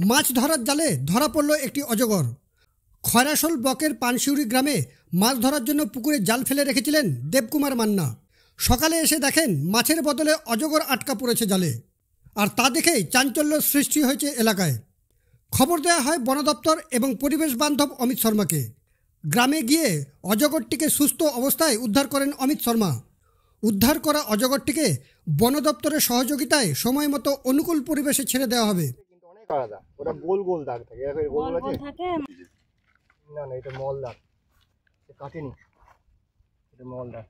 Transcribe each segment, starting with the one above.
মাছ ধরার জালে ধরা পড়ল একটি অজগর। খয়রাশোল ব্লকের পানশিউরি গ্রামে মাছ ধরার জন্য পুকুরে জাল ফেলে রেখেছিলেন দেবকুমার মান্না। সকালে এসে দেখেন মাছের বদলে অজগর আটকা পড়েছে জালে। আর তা দেখেই চাঞ্চল্য সৃষ্টি হয়েছে এলাকায়। খবর দেওয়া হয় বন দপ্তর এবং পরিবেশ বান্ধব অমিত শর্মাকে। গ্রামে গিয়ে অজগরটিকে সুস্থ অবস্থায় উদ্ধার করেন অমিত শর্মা। উদ্ধার করা অজগরটিকে বন দপ্তরের সহযোগিতায় সময় মতো অনুকূল পরিবেশে ছেড়ে দেওয়া হবে। কিন্তু অনেক আলাদা, ওটা গোল গোল দাগ থাকে, গোল গোল আছে। না না, এটা মল দাগ, কাটেনি, এটা মল দাগ।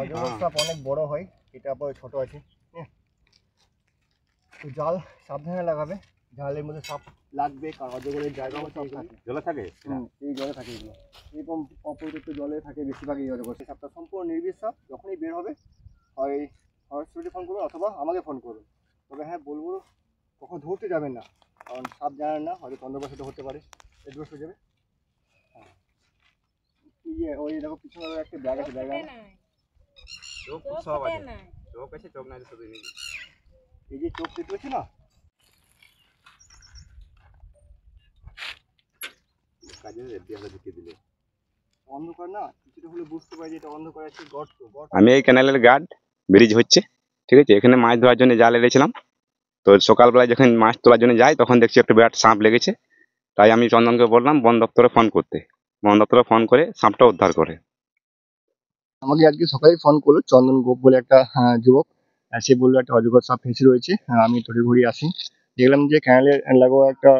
অজগর সাপ অনেক বড় হয়, এটা আবার ছোট আছে। তো জাল সাবধানে লাগাবে, জালের মধ্যে সাপ লাগবে, কারণ অজগরের জায়গা জলে থাকে, এই জলে থাকে, এগুলো এরকম অপরিচিত জলে থাকে বেশিরভাগ এই অজগর। সেই সাপটা সম্পূর্ণ নির্বিষ সাপ, যখনই বের হবে হয় ফরেস্টকে ফোন করবে অথবা আমাকে ফোন করবে। তবে হ্যাঁ বলবো, কখন ধরতে যাবেন না, কারণ সাপ জানেন না, হয়তো চন্দ্রবশত হতে পারে, এড্রোস হয়ে যাবে। হ্যাঁ, ইয়ে ওই দেখো পিছনে একটা ব্যাগ আছে, ব্যাগ এই যে চোখ দেখতে পাচ্ছি না, অন্ধকার না, কিছুটা হলে বুঝতে পারি যে এটা অন্ধকার আছে, গর্ত। আমি এই ক্যানেলের গার্ড, ব্রিজ হচ্ছে, ঠিক আছে। এখানে মাছ ধরার জন্য জাল এনেছিলাম। তো সকালবেলায় যখন মাছ তোলার জন্য যাই তখন দেখছি একটা বিরাট সাপ লেগেছে। তাই আমি চন্দনকে বললাম বন দপ্তরে ফোন করতে। বন দপ্তরে ফোন করে সাপটা উদ্ধার করে। আমাকে আজকে সকালে ফোন করলো চন্দন গোপ বলে একটা যুবক। সে বললো একটা অজগর সাপ ফেঁসে রয়েছে। আমি তড়িঘড়ি আসি, দেখলাম যে ক্যানেলের লাগোয়া একটা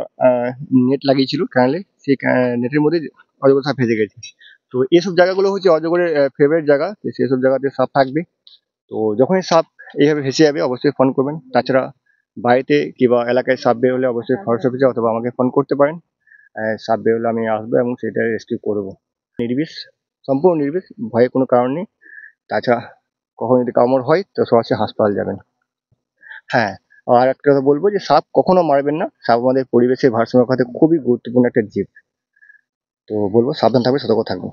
নেট লাগিয়েছিল ক্যানেলে, সেই নেটের মধ্যে অজগর সাপ ফেঁসে গেছে। তো এইসব জায়গাগুলো হচ্ছে অজগরের ফেভারিট জায়গা, তো সেসব জায়গাতে সাপ থাকবে। তো যখনই সাপ এইভাবে ভেসে যাবে অবশ্যই ফোন করবেন। তাছাড়া বাড়িতে কিংবা এলাকায় সাপ বের হলে অবশ্যই ফরেস্ট অফিসে অথবা আমাকে ফোন করতে পারেন। সাপ বের হলে আমি আসবো এবং সেটা রেস্কিউ করবো। নির্বিষ, সম্পূর্ণ নির্বিষ, ভয়ের কোনো কারণ নেই। তাছাড়া কখনো যদি কামড় হয় তো সরাসরি হাসপাতাল যাবেন। হ্যাঁ, আর একটা কথা বলবো যে সাপ কখনো মারবেন না। সাপ আমাদের পরিবেশের ভারসাম্য রক্ষাতে খুবই গুরুত্বপূর্ণ একটা জীব। তো বলবো সাবধান থাকবে, সতর্ক থাকবে।